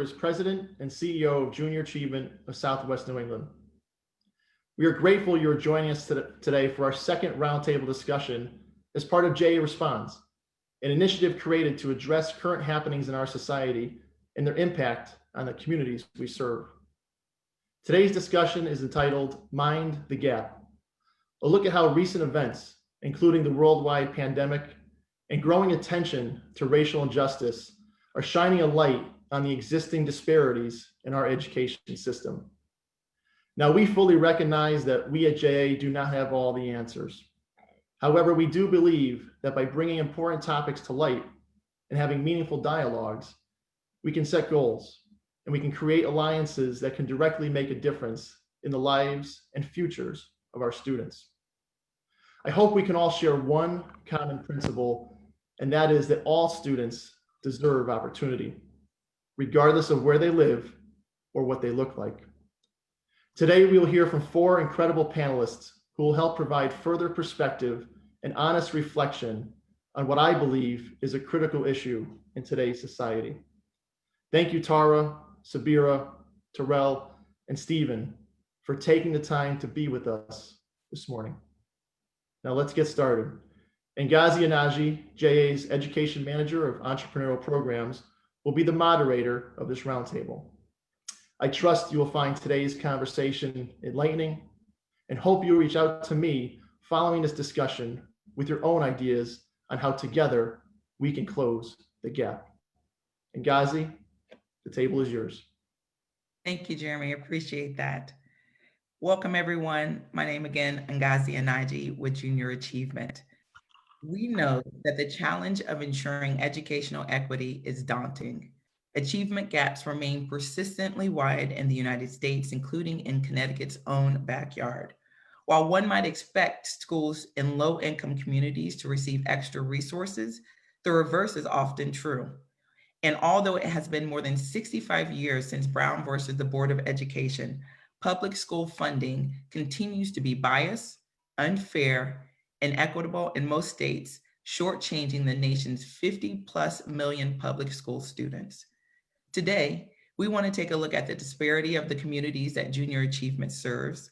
as President and CEO of Junior Achievement of Southwest New England. We are grateful you are joining us today for our second roundtable discussion as part of JA Responds, an initiative created to address current happenings in our society and their impact on the communities we serve. Today's discussion is entitled Mind the Gap, a look at how recent events, including the worldwide pandemic and growing attention to racial injustice, are shining a light on the existing disparities in our education system. Now, we fully recognize that we at JA do not have all the answers. However, we do believe that by bringing important topics to light and having meaningful dialogues, we can set goals and we can create alliances that can directly make a difference in the lives and futures of our students. I hope we can all share one common principle, and that is that all students deserve opportunity, regardless of where they live or what they look like. Today, we will hear from four incredible panelists who will help provide further perspective and honest reflection on what I believe is a critical issue in today's society. Thank you, Tara, Sabira, Terrell, and Stephen for taking the time to be with us this morning. Now let's get started. Ngozi Anaji, JA's Education Manager of Entrepreneurial Programs, will be the moderator of this roundtable. I trust you will find today's conversation enlightening and hope you'll reach out to me following this discussion with your own ideas on how together we can close the gap. Ngozi, the table is yours. Thank you, Jeremy. Appreciate that. Welcome, everyone. My name again, Ngozi Anaji with Junior Achievement. We know that the challenge of ensuring educational equity is daunting. Achievement gaps remain persistently wide in the United States, including in Connecticut's own backyard. While one might expect schools in low-income communities to receive extra resources, the reverse is often true. And although it has been more than 65 years since Brown versus the Board of Education, public school funding continues to be biased, unfair, inequitable in most states, shortchanging the nation's 50+ million public school students. Today, we want to take a look at the disparity of the communities that Junior Achievement serves,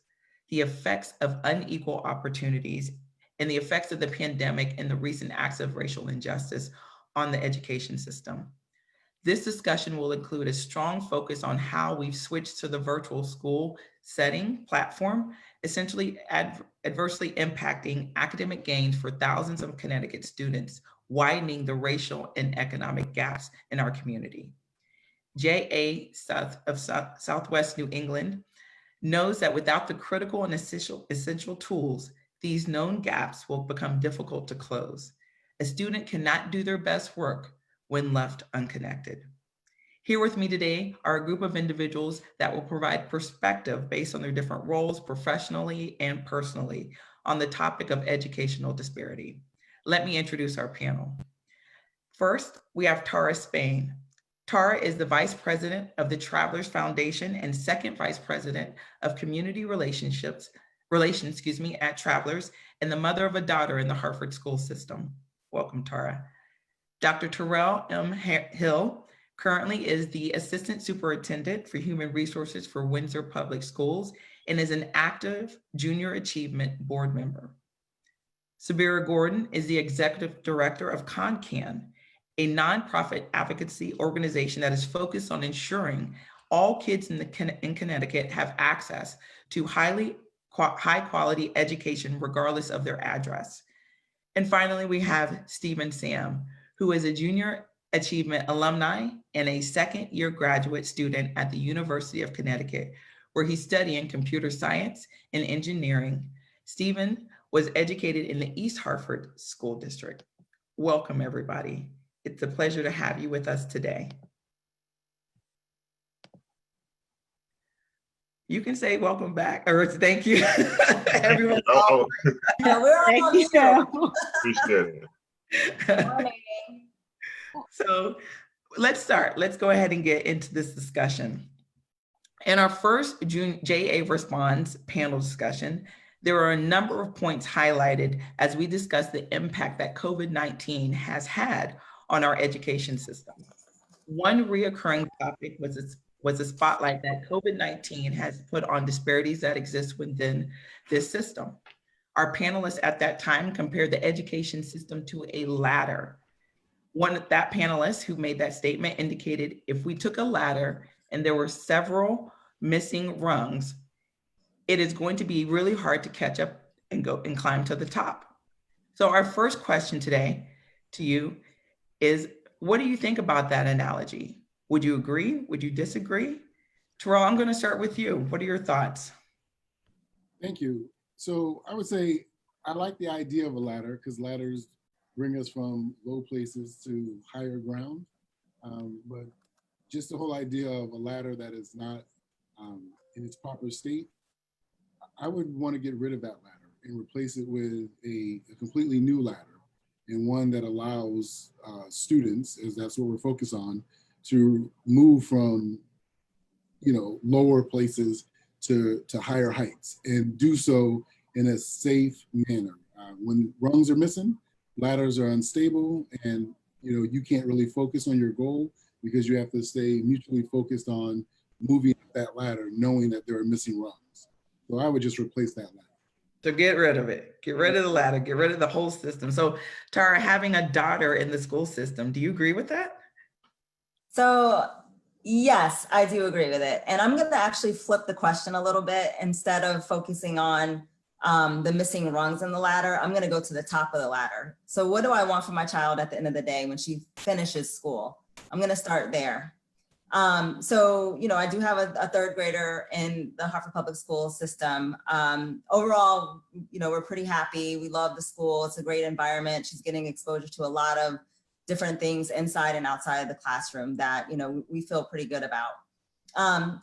the effects of unequal opportunities, and the effects of the pandemic and the recent acts of racial injustice on the education system. This discussion will include a strong focus on how we've switched to the virtual school setting platform, essentially adversely impacting academic gains for thousands of Connecticut students, widening the racial and economic gaps in our community. JA Southwest New England knows that without the critical and essential tools, these known gaps will become difficult to close. A student cannot do their best work when left unconnected. Here with me today are a group of individuals that will provide perspective based on their different roles professionally and personally on the topic of educational disparity. Let me introduce our panel. First, we have Tara Spain. Tara is the Vice President of the Travelers Foundation and Second Vice President of Community Relations at Travelers, and the mother of a daughter in the Hartford school system. Welcome, Tara. Dr. Terrell M. Hill currently is the Assistant Superintendent for Human Resources for Windsor Public Schools and is an active Junior Achievement Board member. Sabira Gordon is the Executive Director of CONCAN, a nonprofit advocacy organization that is focused on ensuring all kids in Connecticut have access to high quality education regardless of their address. And finally, we have Stephen Sam, who is a Junior Achievement alumni and a second-year graduate student at the University of Connecticut, where he's studying computer science and engineering. Stephen was educated in the East Hartford School District. Welcome, everybody. It's a pleasure to have you with us today. You can say welcome back, or thank you, everyone. Thank you. Appreciate it. Morning. So let's start. Let's go ahead and get into this discussion. In our first JA Responds panel discussion, there are a number of points highlighted as we discuss the impact that COVID-19 has had on our education system. One reoccurring topic was a spotlight that COVID-19 has put on disparities that exist within this system. Our panelists at that time compared the education system to a ladder. That panelist who made that statement indicated if we took a ladder and there were several missing rungs, it is going to be really hard to catch up and go and climb to the top. So our first question today to you is, what do you think about that analogy? Would you agree? Would you disagree? Terrell, I'm going to start with you. What are your thoughts? Thank you. So I would say I like the idea of a ladder because ladders bring us from low places to higher ground. But just the whole idea of a ladder that is not in its proper state, I would want to get rid of that ladder and replace it with a completely new ladder, and one that allows students, as that's what we're focused on, to move from lower places to higher heights, and do so in a safe manner. When rungs are missing, ladders are unstable, and you can't really focus on your goal because you have to stay mutually focused on moving up that ladder, knowing that there are missing rungs. So I would just replace that ladder. So get rid of it. Get rid of the ladder. Get rid of the whole system. So Tara, having a daughter in the school system, do you agree with that? So yes, I do agree with it. And I'm going to actually flip the question a little bit. Instead of focusing on the missing rungs in the ladder, I'm going to go to the top of the ladder. So what do I want for my child at the end of the day when she finishes school? I'm going to start there. So, I do have a third grader in the Hartford Public School system. Overall, we're pretty happy. We love the school. It's a great environment. She's getting exposure to a lot of different things inside and outside of the classroom that, we feel pretty good about.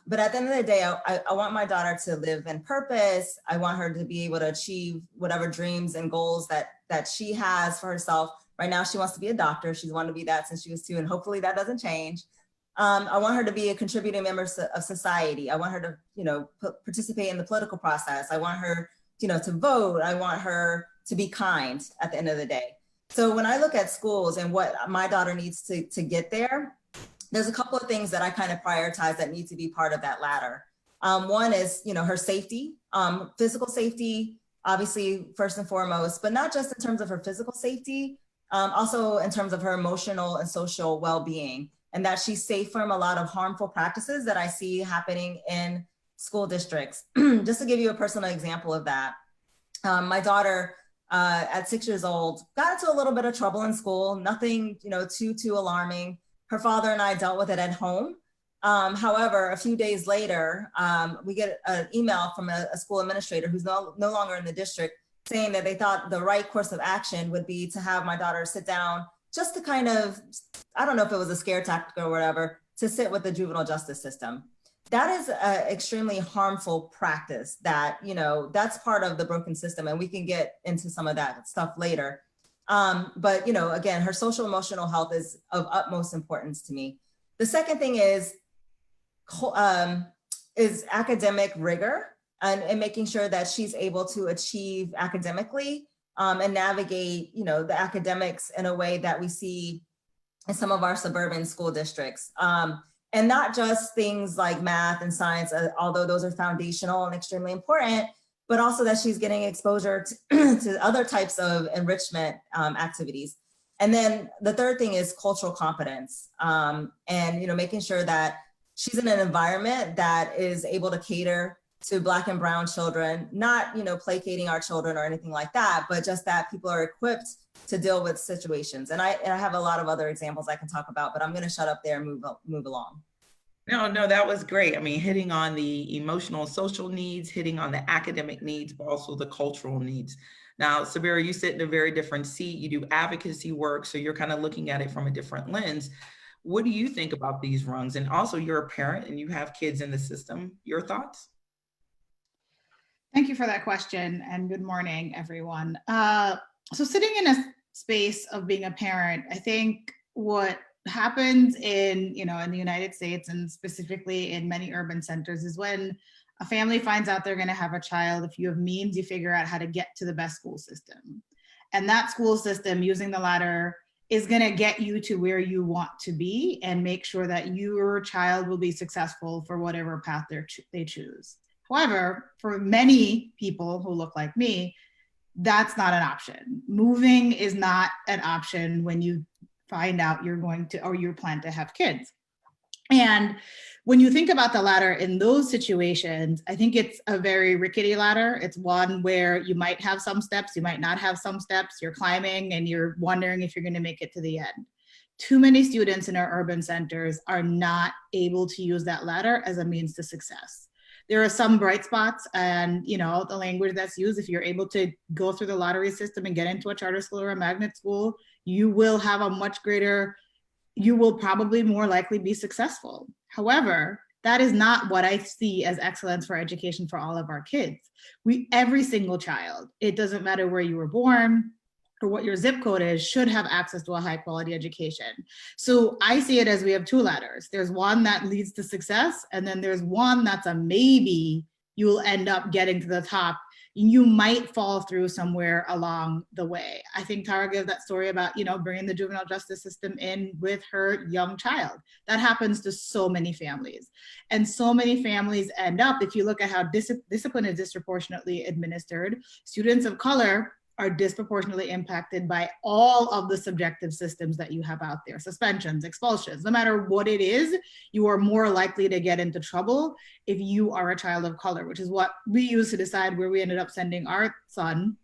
But at the end of the day, I want my daughter to live in purpose. I want her to be able to achieve whatever dreams and goals that she has for herself. Right now, she wants to be a doctor. She's wanted to be that since she was 2, and hopefully that doesn't change. I want her to be a contributing member of society. I want her to, participate in the political process. I want her, to vote. I want her to be kind at the end of the day. So when I look at schools and what my daughter needs to get there, there's a couple of things that I kind of prioritize that need to be part of that ladder. One is, her safety, physical safety, obviously first and foremost, but not just in terms of her physical safety, also in terms of her emotional and social well-being, and that she's safe from a lot of harmful practices that I see happening in school districts. Just to give you a personal example of that, my daughter at 6 years old got into a little bit of trouble in school, nothing too alarming. Her father and I dealt with it at home. However, a few days later, we get an email from a school administrator who's no longer in the district, saying that they thought the right course of action would be to have my daughter sit down just to kind of, I don't know if it was a scare tactic or whatever, to sit with the juvenile justice system. That is an extremely harmful practice that, that's part of the broken system, and we can get into some of that stuff later. But, again, her social emotional health is of utmost importance to me. The second thing is academic rigor and making sure that she's able to achieve academically and navigate, the academics in a way that we see in some of our suburban school districts. And not just things like math and science, although those are foundational and extremely important, but also that she's getting exposure to other types of enrichment activities. And then the third thing is cultural competence, and making sure that she's in an environment that is able to cater to Black and Brown children, not placating our children or anything like that, but just that people are equipped to deal with situations. And I have a lot of other examples I can talk about, but I'm going to shut up there and move along. No, that was great. I mean, hitting on the emotional, social needs, hitting on the academic needs, but also the cultural needs. Now, Sabira, you sit in a very different seat. You do advocacy work, so you're kind of looking at it from a different lens. What do you think about these rungs? And also, you're a parent and you have kids in the system. Your thoughts? Thank you for that question, and good morning, everyone. So sitting in a space of being a parent, I think what happens in the United States, and specifically in many urban centers, is when a family finds out they're going to have a child, if you have means, you figure out how to get to the best school system. And that school system, using the ladder, is going to get you to where you want to be and make sure that your child will be successful for whatever path they choose. However, for many people who look like me, that's not an option. Moving is not an option when you find out you're going to, or you plan to have kids. And when you think about the ladder in those situations, I think it's a very rickety ladder. It's one where you might have some steps, you might not have some steps, you're climbing and you're wondering if you're going to make it to the end. Too many students in our urban centers are not able to use that ladder as a means to success. There are some bright spots, and the language that's used, if you're able to go through the lottery system and get into a charter school or a magnet school, you will have a much greater, you will probably more likely be successful. However, that is not what I see as excellence for education for all of our kids. Every single child, it doesn't matter where you were born or what your zip code is, should have access to a high quality education. So I see it as we have two ladders. There's one that leads to success, and then there's one that's a maybe you will end up getting to the top. You might fall through somewhere along the way. I think Tara gave that story about, bringing the juvenile justice system in with her young child. That happens to so many families. And so many families end up, if you look at how discipline is disproportionately administered, students of color are disproportionately impacted by all of the subjective systems that you have out there, suspensions, expulsions. No matter what it is, you are more likely to get into trouble if you are a child of color, which is what we use to decide where we ended up sending our son.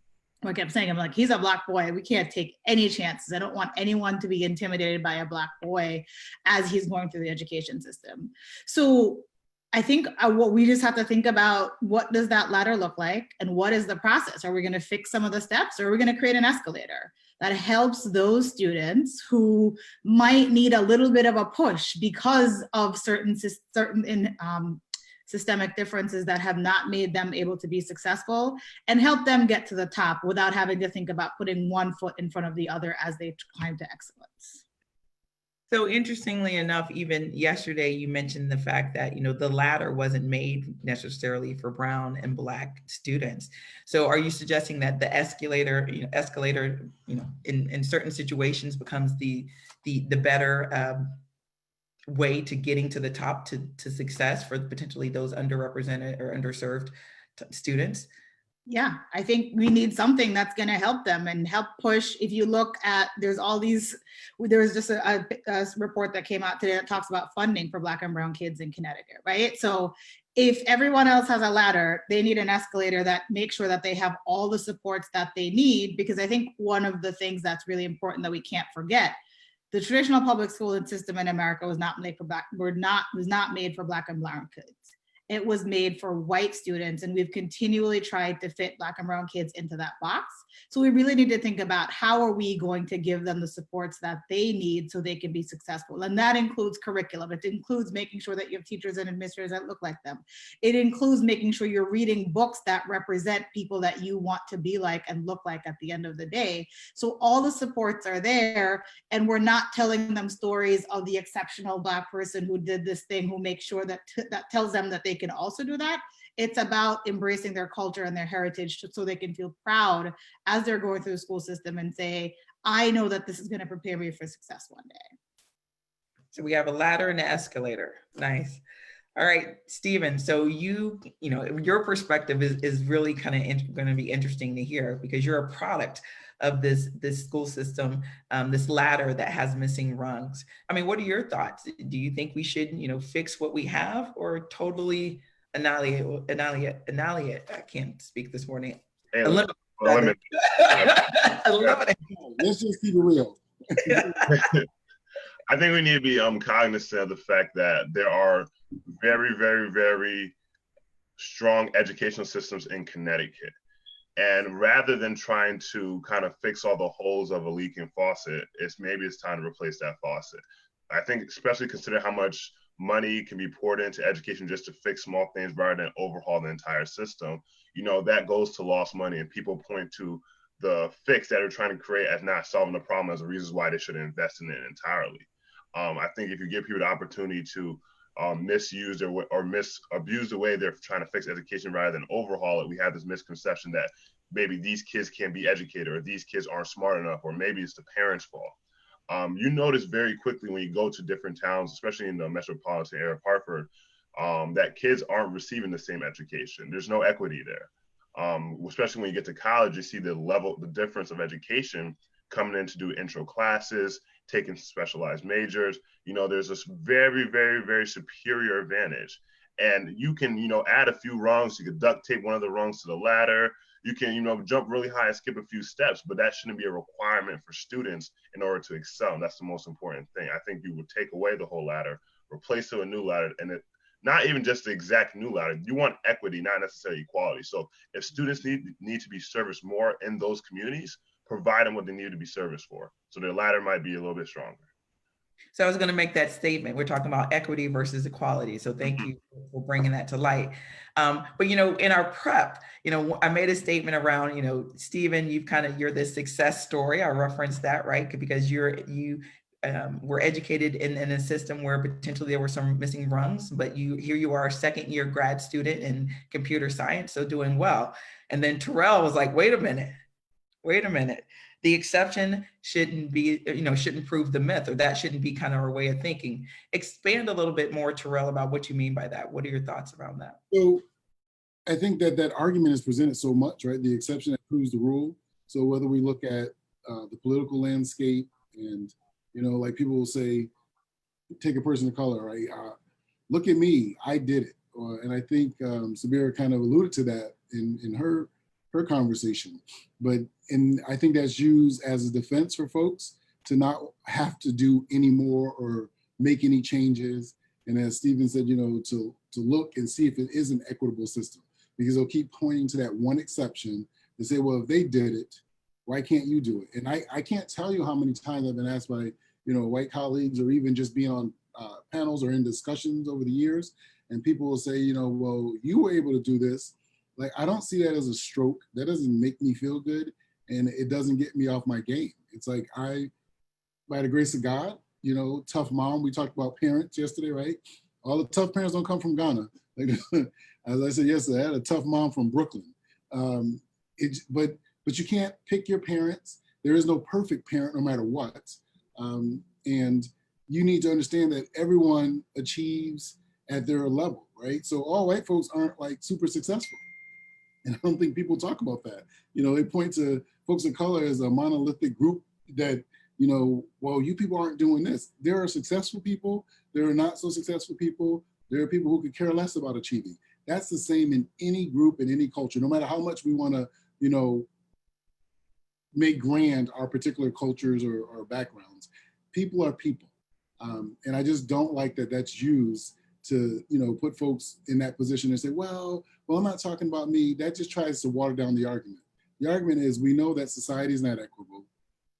I kept saying, I'm like, he's a Black boy. We can't take any chances. I don't want anyone to be intimidated by a Black boy as he's going through the education system. So I think what we just have to think about, what does that ladder look like and what is the process? Are we going to fix some of the steps, or are we going to create an escalator that helps those students who might need a little bit of a push because of certain systemic differences that have not made them able to be successful, and help them get to the top without having to think about putting one foot in front of the other as they climb to excellence? So interestingly enough, even yesterday, you mentioned the fact that, the ladder wasn't made necessarily for brown and Black students. So are you suggesting that the escalator, in certain situations becomes the better way to getting to the top to success for potentially those underrepresented or underserved students? Yeah, I think we need something that's going to help them and help push. If you look at, there was just a report that came out today that talks about funding for Black and brown kids in Connecticut, right? So if everyone else has a ladder, they need an escalator that makes sure that they have all the supports that they need, because I think one of the things that's really important that we can't forget, the traditional public school system in America was not made for Black and brown kids. It was made for white students, and we've continually tried to fit Black and brown kids into that box. So we really need to think about, how are we going to give them the supports that they need so they can be successful? And that includes curriculum. It includes making sure that you have teachers and administrators that look like them. It includes making sure you're reading books that represent people that you want to be like and look like at the end of the day. So all the supports are there, and we're not telling them stories of the exceptional Black person who did this thing, who makes sure that tells them that they can also do that. It's about embracing their culture and their heritage so they can feel proud as they're going through the school system and say, I know that this is going to prepare me for success one day. So we have a ladder and an escalator. Nice. All right, Stephen. So your perspective is really kind of going to be interesting to hear, because you're a product of this school system, this ladder that has missing rungs. I mean, what are your thoughts? Do you think we should, fix what we have, or totally annihilate? I can't speak this morning. Eliminate. Eliminate. Let's just keep it real. I think we need to be cognizant of the fact that there are very, very, very strong educational systems in Connecticut. And rather than trying to kind of fix all the holes of a leaking faucet, maybe it's time to replace that faucet. I think, especially consider how much money can be poured into education just to fix small things rather than overhaul the entire system. That goes to lost money, and people point to the fix that they're trying to create as not solving the problem as the reasons why they should invest in it entirely. I think if you give people the opportunity to misuse or abuse the way they're trying to fix education rather than overhaul it, we have this misconception that maybe these kids can't be educated, or these kids aren't smart enough, or maybe it's the parents' fault. You notice very quickly when you go to different towns, especially in the metropolitan area of Hartford, that kids aren't receiving the same education. There's no equity there. Especially when you get to college, you see the difference of education coming in to do intro classes, taking specialized majors. There's this very, very, very superior advantage. And you can, add a few rungs. You could duct tape one of the rungs to the ladder. You can, jump really high and skip a few steps, but that shouldn't be a requirement for students in order to excel. And that's the most important thing. I think you would take away the whole ladder, replace it with a new ladder, and not even just the exact new ladder. You want equity, not necessarily equality. So if students need to be serviced more in those communities, provide them what they need to be serviced for. So their ladder might be a little bit stronger. So I was going to make that statement. We're talking about equity versus equality. So thank you for bringing that to light. But, in our prep, I made a statement around, Stephen, you're this success story. I referenced that, right? Because you were educated in a system where potentially there were some missing rungs, but here you are, a second-year grad student in computer science, so doing well. And then Terrell was like, wait a minute. The exception shouldn't be, shouldn't prove the myth, or that shouldn't be kind of our way of thinking. Expand a little bit more, Terrell, about what you mean by that. What are your thoughts around that? So I think that argument is presented so much, right? The exception that proves the rule. So whether we look at the political landscape and, like people will say, take a person of color, right? Look at me, I did it. And I think Sabira kind of alluded to that in her conversation. And I think that's used as a defense for folks to not have to do any more or make any changes. And as Stephen said, to look and see if it is an equitable system, because they'll keep pointing to that one exception and say, well, if they did it, why can't you do it? And I can't tell you how many times I've been asked by, white colleagues, or even just being on panels or in discussions over the years. And people will say, well, you were able to do this. Like, I don't see that as a stroke. That doesn't make me feel good. And it doesn't get me off my game. It's like, by the grace of God, tough mom. We talked about parents yesterday, right? All the tough parents don't come from Ghana. Like, as I said yesterday, I had a tough mom from Brooklyn. But you can't pick your parents. There is no perfect parent, no matter what. And you need to understand that everyone achieves at their level, right? So all white folks aren't like super successful. And I don't think people talk about that. They point to folks of color as a monolithic group that, well, you people aren't doing this. There are successful people. There are not so successful people. There are people who could care less about achieving. That's the same in any group, in any culture, no matter how much we want to, make grand our particular cultures or backgrounds. People are people. And I just don't like that that's used to, put folks in that position and say, well, I'm not talking about me. That just tries to water down the argument. The argument is, we know that society is not equitable,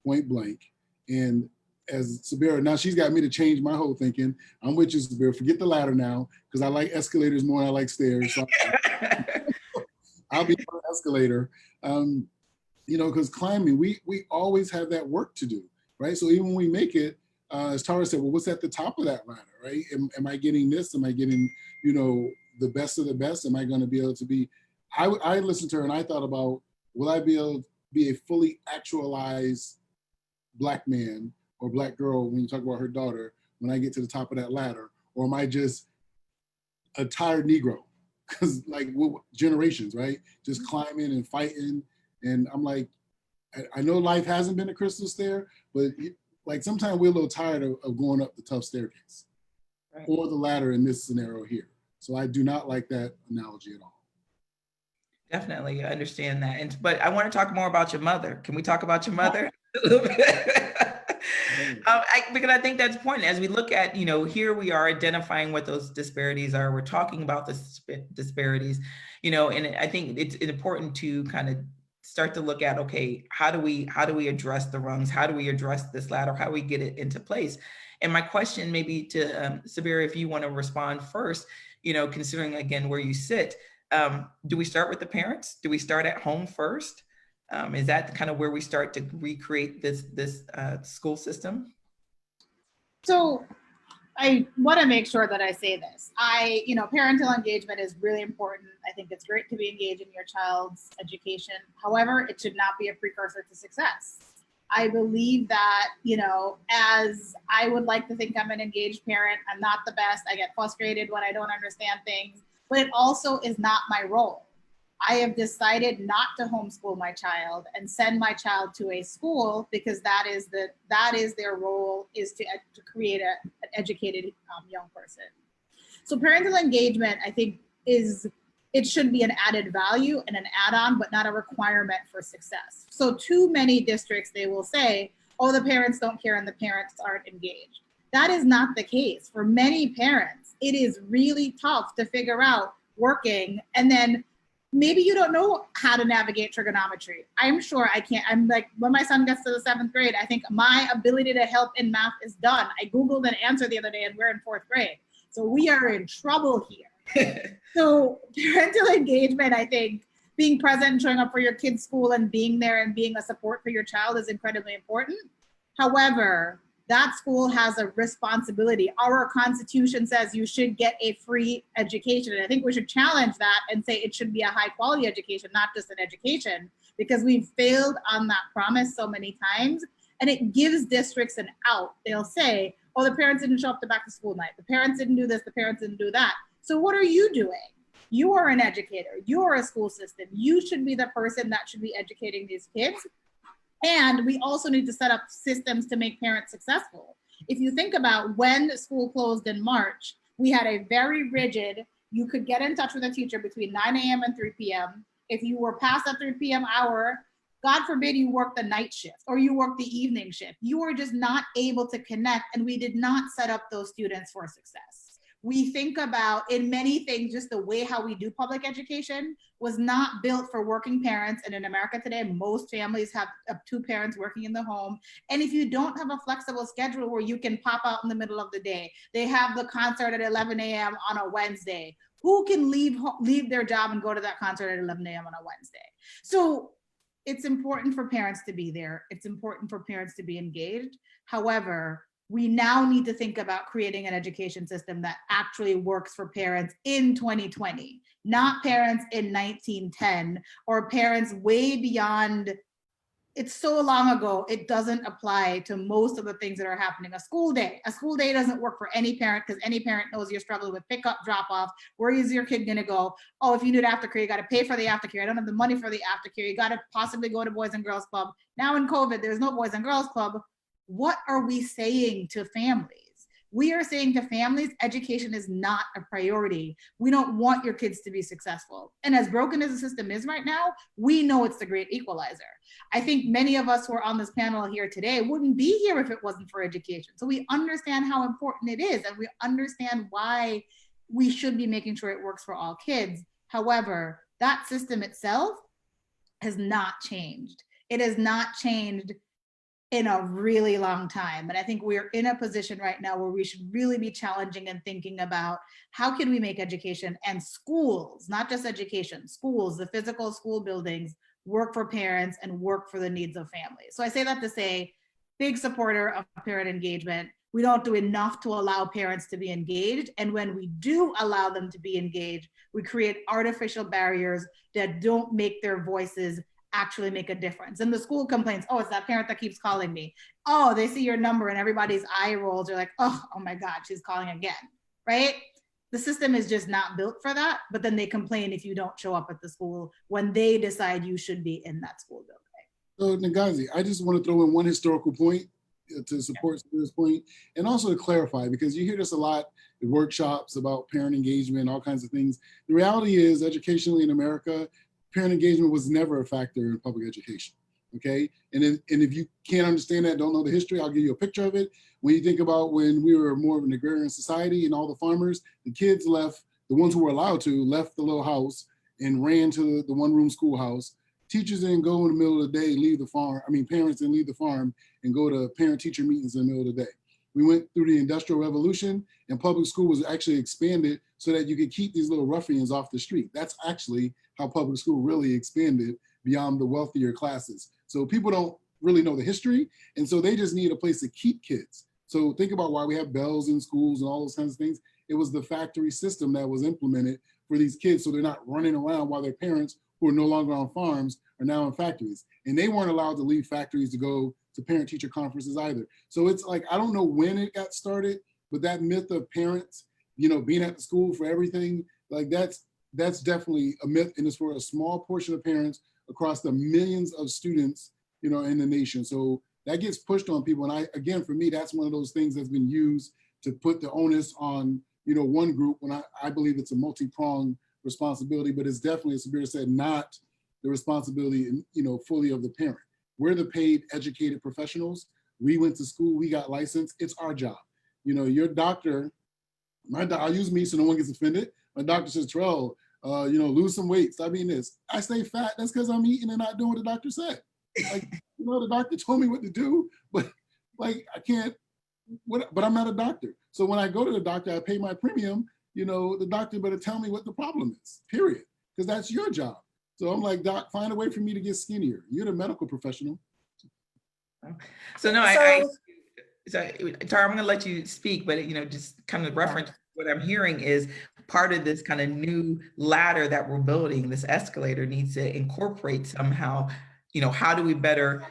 point blank. And as Sabira, now she's got me to change my whole thinking. I'm with you, Sabira. Forget the ladder now, because I like escalators more than I like stairs. So I'll be on an escalator. Because climbing, we always have that work to do, right? So even when we make it, as Tara said, well, what's at the top of that ladder, right? Am I getting this? Am I getting, the best of the best? Am I going to be able to be? I listened to her and I thought about, will I be able to be a fully actualized Black man or Black girl when you talk about her daughter when I get to the top of that ladder? Or am I just a tired Negro? Because like generations, right? Just climbing and fighting. And I'm like, I know life hasn't been a crystal stair, but like sometimes we're a little tired of going up the tough staircase, right, or the ladder in this scenario here. So I do not like that analogy at all. Definitely, I understand that. But I want to talk more about your mother. Can we talk about your mother a little bit? Because I think that's important. As we look at, here we are identifying what those disparities are. We're talking about the disparities, and I think it's important to kind of start to look at, okay, how do we address the rungs? How do we address this ladder? How do we get it into place? And my question maybe to Sabira, if you want to respond first, considering again where you sit, do we start with the parents? Do we start at home first? Is that kind of where we start to recreate this school system? So I want to make sure that I say this. Parental engagement is really important. I think it's great to be engaged in your child's education. However, it should not be a precursor to success. I believe that, as I would like to think I'm an engaged parent, I'm not the best. I get frustrated when I don't understand things, but it also is not my role. I have decided not to homeschool my child and send my child to a school because that is their role, is to create an educated young person. So parental engagement, I think, it should be an added value and an add-on, but not a requirement for success. So too many districts, they will say, oh, the parents don't care and the parents aren't engaged. That is not the case. For many parents, it is really tough to figure out working, and then maybe you don't know how to navigate trigonometry. I'm sure I can't. I'm like, when my son gets to the 7th grade, I think my ability to help in math is done. I Googled an answer the other day and we're in 4th grade. So we are in trouble here. So parental engagement, I think, being present and showing up for your kid's school and being there and being a support for your child is incredibly important. However, that school has a responsibility. Our Constitution says you should get a free education. And I think we should challenge that and say it should be a high quality education, not just an education, because we've failed on that promise so many times. And it gives districts an out. They'll say, oh, the parents didn't show up to back to school night. The parents didn't do this, the parents didn't do that. So what are you doing? You are an educator, you are a school system. You should be the person that should be educating these kids. And we also need to set up systems to make parents successful. If you think about when school closed in March, we had a very rigid, you could get in touch with a teacher between 9 a.m. and 3 p.m. If you were past that 3 p.m. hour, God forbid you work the night shift or you work the evening shift. You were just not able to connect, and we did not set up those students for success. We think about, in many things, just the way how we do public education was not built for working parents. And in America today, most families have 2 parents working in the home. And if you don't have a flexible schedule where you can pop out in the middle of the day, they have the concert at 11 a.m. on a Wednesday. Who can leave their job and go to that concert at 11 a.m. on a Wednesday? So it's important for parents to be there. It's important for parents to be engaged. However, we now need to think about creating an education system that actually works for parents in 2020, not parents in 1910 or parents way beyond. It's so long ago, it doesn't apply to most of the things that are happening. A school day doesn't work for any parent because any parent knows you're struggling with pickup, drop off. Where is your kid gonna go? Oh, if you need aftercare, you gotta pay for the aftercare. I don't have the money for the aftercare. You gotta possibly go to Boys and Girls Club. Now in COVID, there's no Boys and Girls Club. What are we saying to families? We are saying to families, education is not a priority. We don't want your kids to be successful. And as broken as the system is right now, we know it's the great equalizer. I think many of us who are on this panel here today wouldn't be here if it wasn't for education. So we understand how important it is, and we understand why we should be making sure it works for all kids. However, that system itself has not changed. It has not changed in a really long time. And I think we're in a position right now where we should really be challenging and thinking about how can we make education and schools, not just education, schools, the physical school buildings, work for parents and work for the needs of families. So I say that to say, big supporter of parent engagement. We don't do enough to allow parents to be engaged. And when we do allow them to be engaged, we create artificial barriers that don't make their voices actually make a difference. And the school complains, oh, it's that parent that keeps calling me. Oh, they see your number and everybody's eye rolls. They're like, oh my God, she's calling again, right? The system is just not built for that. But then they complain if you don't show up at the school when they decide you should be in that school building. So Ngazi, I just want to throw in one historical point to support this point, and also to clarify, because you hear this a lot in workshops about parent engagement, all kinds of things. The reality is, educationally in America, parent engagement was never a factor in public education, okay? And if you can't understand that, don't know the history, I'll give you a picture of it. When you think about when we were more of an agrarian society and all the farmers, the kids left, the ones who were allowed to, left the little house and ran to the one-room schoolhouse. Teachers didn't go in the middle of the day, leave the farm. I mean, parents didn't leave the farm and go to parent-teacher meetings in the middle of the day. We went through the Industrial Revolution, and public school was actually expanded so that you could keep these little ruffians off the street. That's actually how public school really expanded beyond the wealthier classes. So people don't really know the history, and so they just need a place to keep kids. So think about why we have bells in schools and all those kinds of things. It was the factory system that was implemented for these kids so they're not running around while their parents, who are no longer on farms, are now in factories. And they weren't allowed to leave factories to go to parent-teacher conferences either. So it's like, I don't know when it got started, but that myth of parents, being at the school for everything, like that's definitely a myth, and it's for a small portion of parents across the millions of students, in the nation. So that gets pushed on people. And again, for me, that's one of those things that's been used to put the onus on, one group, when I believe it's a multi-pronged responsibility, but it's definitely, as Sabira said, not the responsibility, fully of the parent. We're the paid, educated professionals. We went to school, we got licensed. It's our job. Your doctor, I'll use me so no one gets offended. My doctor says, Terrell, lose some weight, stop eating this. I stay fat, that's because I'm eating and not doing what the doctor said. Like, the doctor told me what to do, but like, I can't, but I'm not a doctor. So when I go to the doctor, I pay my premium, the doctor better tell me what the problem is, period. Because that's your job. So I'm like, Doc, find a way for me to get skinnier. You're the medical professional. So no, Tara, I'm gonna let you speak, but just kind of reference what I'm hearing is part of this kind of new ladder that we're building, this escalator needs to incorporate somehow, how do we better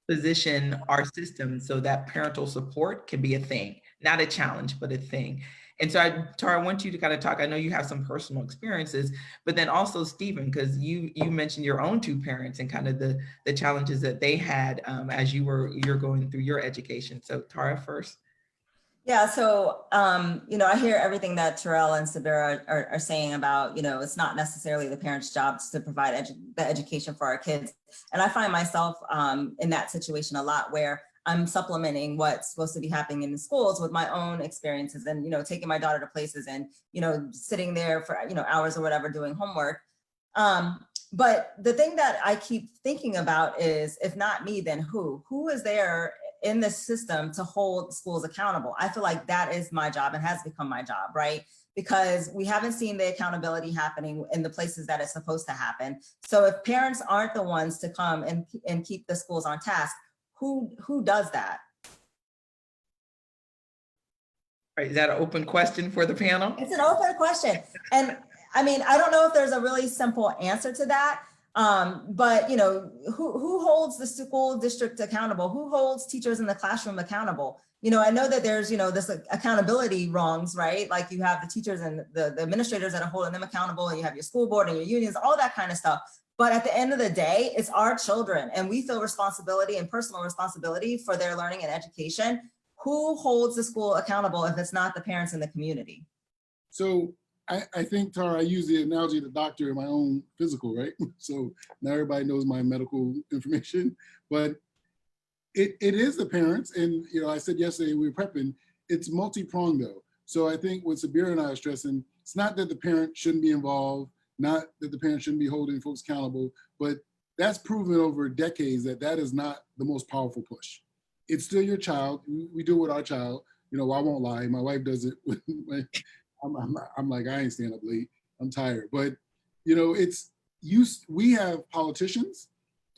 position our system so that parental support can be a thing, not a challenge, but a thing. And so Tara, I want you to kind of talk, I know you have some personal experiences, but then also Stephen, because you mentioned your own two parents and kind of the challenges that they had as you're going through your education. So Tara first. Yeah, so, I hear everything that Terrell and Sabira are saying about, it's not necessarily the parents' jobs to provide the education for our kids. And I find myself in that situation a lot, where I'm supplementing what's supposed to be happening in the schools with my own experiences and, taking my daughter to places and, sitting there for, hours or whatever doing homework. But the thing that I keep thinking about is, if not me, then who? Who is there in this system to hold schools accountable? I feel like that is my job and has become my job, right? Because we haven't seen the accountability happening in the places that it's supposed to happen. So if parents aren't the ones to come and keep the schools on task, who does that? Right, is that an open question for the panel? It's an open question. And I mean, I don't know if there's a really simple answer to that. But who holds the school district accountable? Who holds teachers in the classroom accountable? I know that there's, this accountability wrongs, right? Like you have the teachers and the administrators that are holding them accountable, and you have your school board and your unions, all that kind of stuff. But at the end of the day, it's our children, and we feel responsibility and personal responsibility for their learning and education. Who holds the school accountable if it's not the parents in the community? So I think, Tara, I use the analogy of the doctor in my own physical, right? So now everybody knows my medical information, but it is the parents. And, I said yesterday we were prepping, it's multi-pronged though. So I think what Sabira and I are stressing, it's not that the parent shouldn't be involved, not that the parent shouldn't be holding folks accountable, but that's proven over decades that is not the most powerful push. It's still your child. We do it with our child. I won't lie. My wife does it with I'm like, I ain't staying up late. I'm tired. But, we have politicians,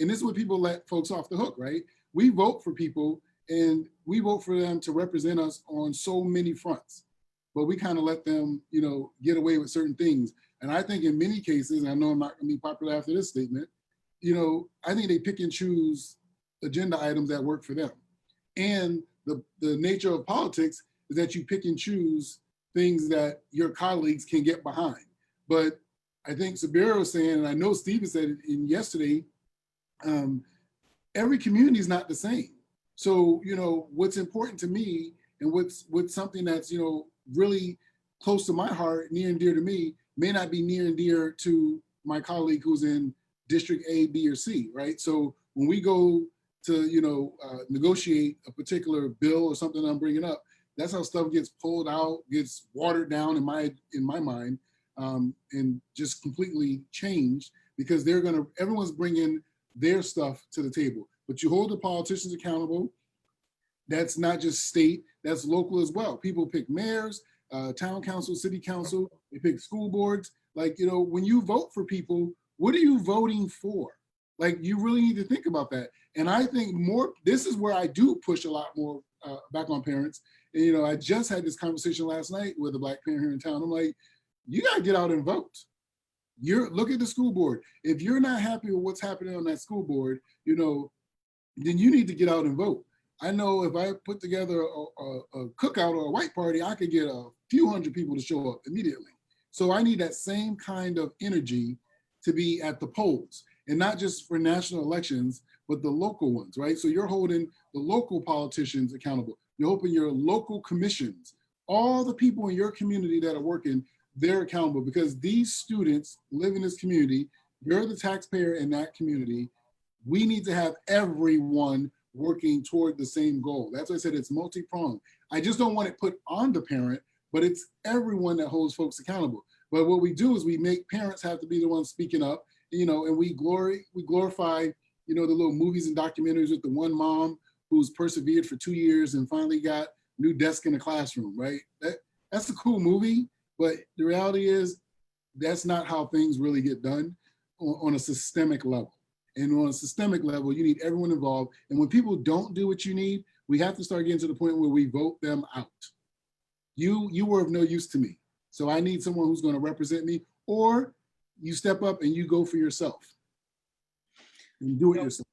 and this is what people let folks off the hook, right? We vote for people, and we vote for them to represent us on so many fronts, but we kind of let them, get away with certain things. And I think in many cases, and I know I'm not gonna be popular after this statement, I think they pick and choose agenda items that work for them. And the nature of politics is that you pick and choose things that your colleagues can get behind. But I think Sabira was saying, and I know Stephen said it in yesterday, every community is not the same. So, what's important to me and what's something that's, really close to my heart, near and dear to me, may not be near and dear to my colleague who's in District A, B, or C, right? So when we go to, negotiate a particular bill or something I'm bringing up, that's how stuff gets pulled out, gets watered down in my mind, and just completely changed, because everyone's bringing their stuff to the table. But you hold the politicians accountable. That's not just state, that's local as well. People pick mayors, town council, city council, they pick school boards. Like, when you vote for people, what are you voting for? Like, you really need to think about that. And I think this is where I do push a lot more back on parents. And, I just had this conversation last night with a Black parent here in town. I'm like, you gotta get out and vote. Look at the school board. If you're not happy with what's happening on that school board, then you need to get out and vote. I know if I put together a cookout or a white party, I could get a few hundred people to show up immediately. So I need that same kind of energy to be at the polls, and not just for national elections, but the local ones, right? So you're holding the local politicians accountable. You're hoping your local commissions, all the people in your community that are working, they're accountable, because these students live in this community. You're the taxpayer in that community. We need to have everyone working toward the same goal. That's why I said it's multi-pronged. I just don't want it put on the parent, but it's everyone that holds folks accountable. But what we do is we make parents have to be the ones speaking up, and we glorify, the little movies and documentaries with the one mom who's persevered for 2 years and finally got new desk in the classroom, right? That's a cool movie, but the reality is that's not how things really get done on a systemic level. And on a systemic level, you need everyone involved. And when people don't do what you need, we have to start getting to the point where we vote them out. You were of no use to me. So I need someone who's going to represent me, or you step up and you go for yourself and do it yourself.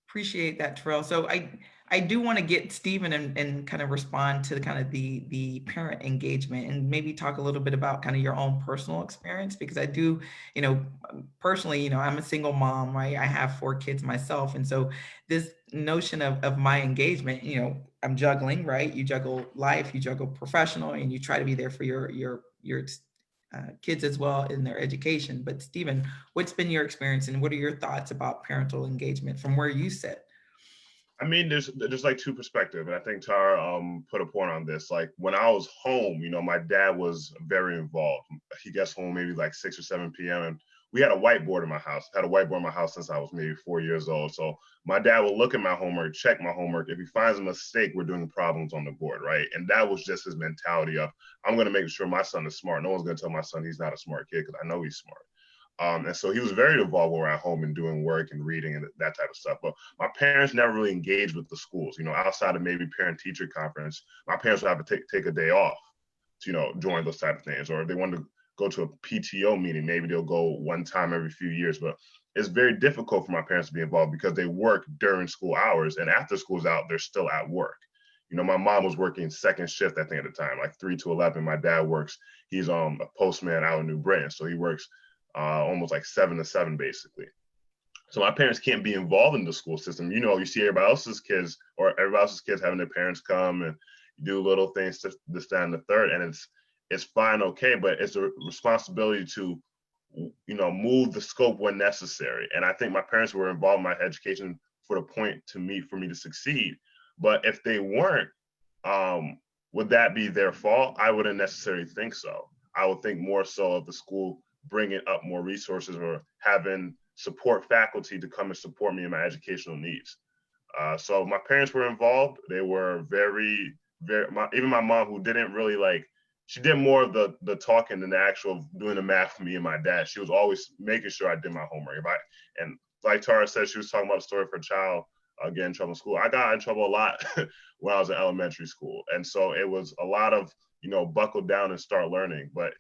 Appreciate that, Terrell. So I do want to get Stephen and kind of respond to kind of the parent engagement, and maybe talk a little bit about kind of your own personal experience, because I do, personally, I'm a single mom, right? I have 4 kids myself. And so this notion of my engagement, I'm juggling, right? You juggle life, you juggle professional, and you try to be there for your kids as well in their education. But Stephen, what's been your experience, and what are your thoughts about parental engagement from where you sit? I mean, there's like 2 perspectives, and I think Tara put a point on this. Like when I was home, my dad was very involved. He gets home maybe like 6 or 7 p.m. and we had a whiteboard in my house. I had a whiteboard in my house since I was maybe 4 years old. So my dad will look at my homework, check my homework. If he finds a mistake, we're doing problems on the board, right? And that was just his mentality of, I'm going to make sure my son is smart. No one's going to tell my son he's not a smart kid, because I know he's smart. And so he was very involved when we were at home and doing work and reading and that type of stuff. But my parents never really engaged with the schools, outside of maybe parent-teacher conference. My parents would have to take a day off to, join those type of things. Or if they wanted to go to a PTO meeting, maybe they'll go one time every few years. But it's very difficult for my parents to be involved because they work during school hours, and after school's out, they're still at work. My mom was working second shift, I think, at the time, like 3 to 11. My dad works, he's a postman out in New Britain. So he works almost like 7 to 7, basically. So my parents can't be involved in the school system. You see everybody else's kids having their parents come and do little things, this, that, and the third. And it's fine, okay, but it's a responsibility to, move the scope when necessary. And I think my parents were involved in my education for the point for me to succeed. But if they weren't, would that be their fault? I wouldn't necessarily think so. I would think more so of the school bringing up more resources or having support faculty to come and support me in my educational needs. So my parents were involved. They were very, very, even my mom, who didn't really she did more of the talking than the actual doing the math for me and my dad. She was always making sure I did my homework. And like Tara said, she was talking about the story of her child getting in trouble in school. I got in trouble a lot when I was in elementary school. And so it was a lot of, buckle down and start learning. But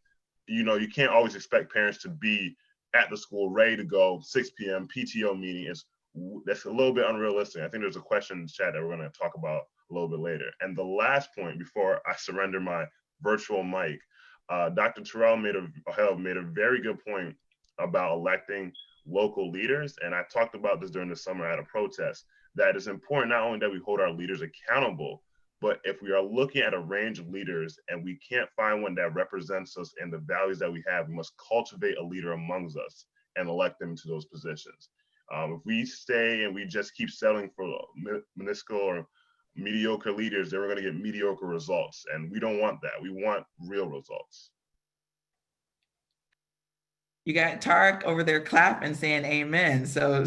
you can't always expect parents to be at the school ready to go 6 p.m. PTO meeting. That's a little bit unrealistic. I think there's a question in the chat that we're going to talk about a little bit later. And the last point before I surrender my virtual mic, Dr. Terrell made a very good point about electing local leaders. And I talked about this during the summer at a protest, that it's important not only that we hold our leaders accountable, but if we are looking at a range of leaders and we can't find one that represents us and the values that we have, we must cultivate a leader amongst us and elect them to those positions. If we stay and we just keep settling for minuscule or mediocre leaders, then we're going to get mediocre results. And we don't want that. We want real results. You got Tarek over there clapping, saying amen. So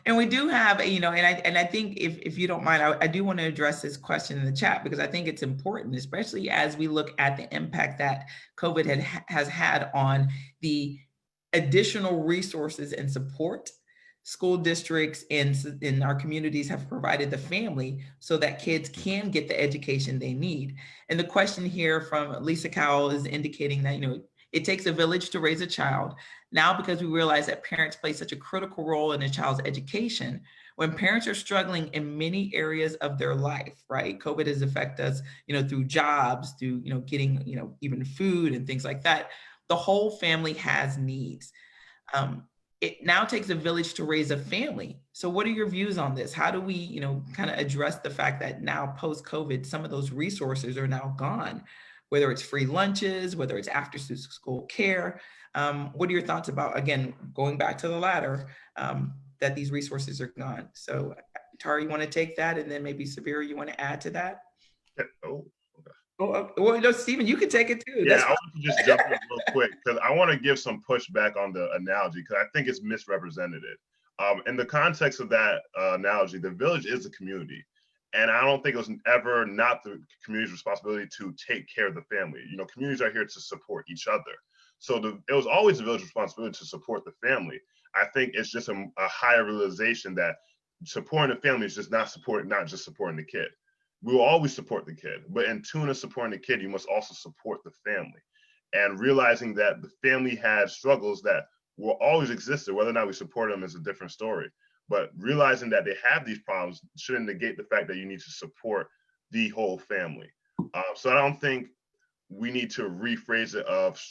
and we do have, and I think if you don't mind, I do want to address this question in the chat, because I think it's important, especially as we look at the impact that COVID has had on the additional resources and support school districts and in our communities have provided the family so that kids can get the education they need. And the question here from Lisa Cowell is indicating that, It takes a village to raise a child. Now, because we realize that parents play such a critical role in a child's education, when parents are struggling in many areas of their life, right? COVID has affected us, through jobs, through, getting, even food and things like that. The whole family has needs. It now takes a village to raise a family. So what are your views on this? How do we, kind of address the fact that now post-COVID, some of those resources are now gone, whether it's free lunches, whether it's after school care. What are your thoughts about, again, going back to the ladder, that these resources are gone? So Tara, you want to take that? And then maybe Sabira, you want to add to that? Well, no, Stephen, you can take it too. Yeah, I want to just jump in real quick because I want to give some pushback on the analogy because I think it's misrepresented. In the context of that analogy, the village is a community. And I don't think it was ever not the community's responsibility to take care of the family. Communities are here to support each other. So it was always the village's responsibility to support the family. I think it's just a higher realization that supporting the family is just not just supporting the kid. We will always support the kid, but in tune to supporting the kid, you must also support the family. And realizing that the family has struggles that will always exist, whether or not we support them is a different story. But realizing that they have these problems shouldn't negate the fact that you need to support the whole family. So I don't think we need to rephrase it of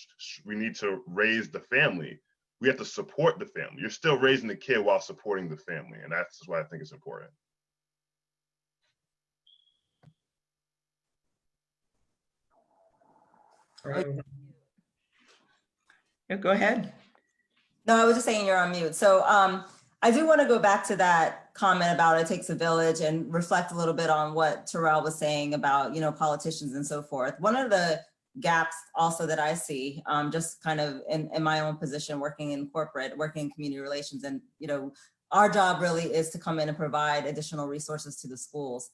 we need to raise the family. We have to support the family. You're still raising the kid while supporting the family. And that's why I think it's important. Yeah, go ahead. No, I was just saying you're on mute. So I do want to go back to that comment about it takes a village and reflect a little bit on what Terrell was saying about, politicians and so forth. One of the gaps also that I see, just kind of in my own position, working in corporate, working in community relations, and, our job really is to come in and provide additional resources to the schools.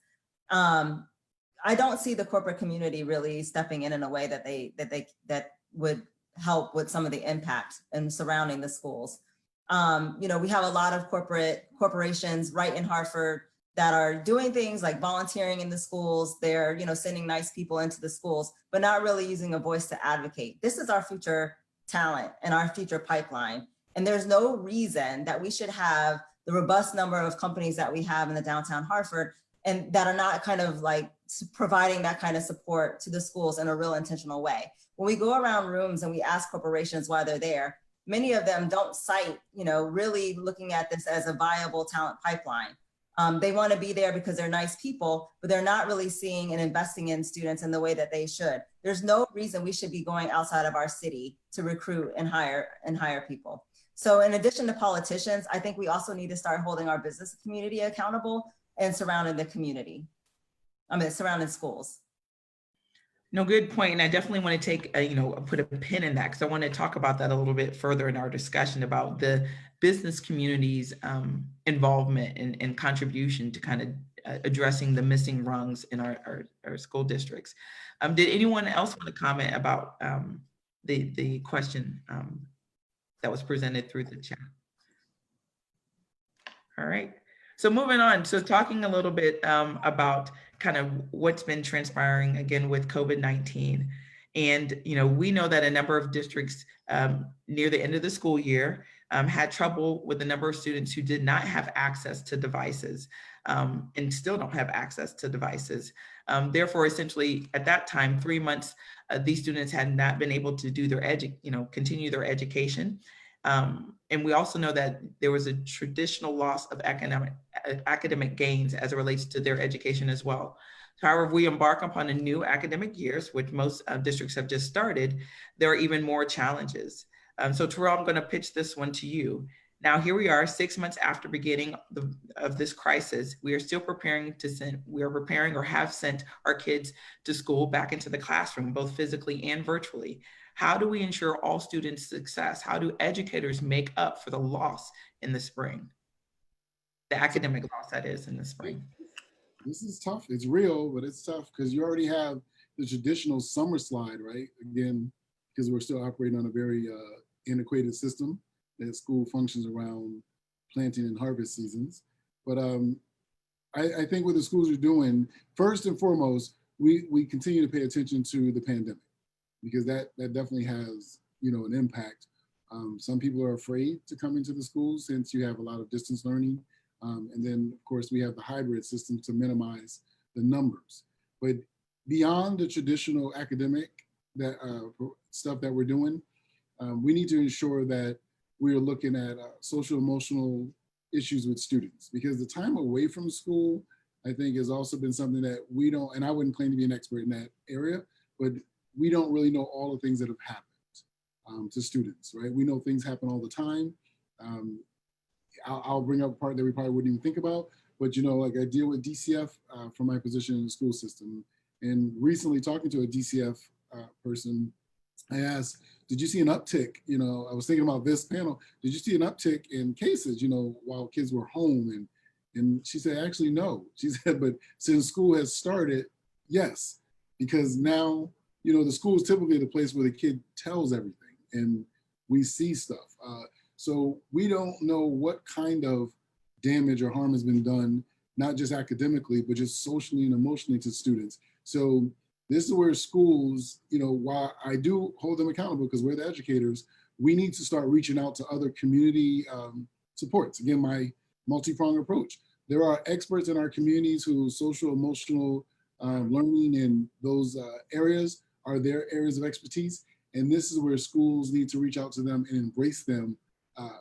I don't see the corporate community really stepping in a way that would help with some of the impact and surrounding the schools. We have a lot of corporations right in Hartford that are doing things like volunteering in the schools. They're, sending nice people into the schools, but not really using a voice to advocate. This is our future talent and our future pipeline. And there's no reason that we should have the robust number of companies that we have in the downtown Hartford and that are not kind of like providing that kind of support to the schools in a real intentional way. When we go around rooms and we ask corporations why they're there, many of them don't cite, really looking at this as a viable talent pipeline. They want to be there because they're nice people, but they're not really seeing and investing in students in the way that they should. There's no reason we should be going outside of our city to recruit and hire people. So in addition to politicians, I think we also need to start holding our business community accountable and surrounding the community. Surrounding schools. No, good point. And I definitely want to take, put a pin in that because I want to talk about that a little bit further in our discussion about the business community's involvement and contribution to kind of addressing the missing rungs in our school districts. Did anyone else want to comment about the question that was presented through the chat? All right. So moving on, so talking a little bit about kind of what's been transpiring again with COVID-19. And, we know that a number of districts near the end of the school year had trouble with the number of students who did not have access to devices and still don't have access to devices. Therefore, essentially at that time, 3 months, these students had not been able to do their continue their education. And we also know that there was a traditional loss of academic gains as it relates to their education as well. However, if we embark upon a new academic years, which most districts have just started, there are even more challenges. So Terrell, I'm going to pitch this one to you. Now, here we are 6 months after beginning of this crisis. We are still preparing or have sent our kids to school back into the classroom, both physically and virtually. How do we ensure all students' success? How do educators make up for the loss in the spring? The academic loss, that is, in the spring. This is tough. It's real, but it's tough because you already have the traditional summer slide, right? Again, because we're still operating on a very antiquated system that school functions around planting and harvest seasons. But I think what the schools are doing, first and foremost, we continue to pay attention to the pandemic, because that definitely has, an impact. Some people are afraid to come into the schools since you have a lot of distance learning. And then, of course, we have the hybrid system to minimize the numbers. But beyond the traditional academic stuff that we're doing, we need to ensure that we're looking at social emotional issues with students, because the time away from school, I think, has also been something that we don't, and I wouldn't claim to be an expert in that area, but we don't really know all the things that have happened to students, right? We know things happen all the time. I'll bring up a part that we probably wouldn't even think about, but like I deal with DCF from my position in the school system. And recently talking to a DCF person, I asked, did you see an uptick? I was thinking about this panel. Did you see an uptick in cases, while kids were home? And she said, actually, no. She said, but since school has started, yes, because now, the school is typically the place where the kid tells everything and we see stuff. So we don't know what kind of damage or harm has been done, not just academically, but just socially and emotionally to students. So this is where schools, while I do hold them accountable because we're the educators, we need to start reaching out to other community supports. Again, my multi-pronged approach. There are experts in our communities who social, emotional learning in those areas are their areas of expertise. And this is where schools need to reach out to them and embrace them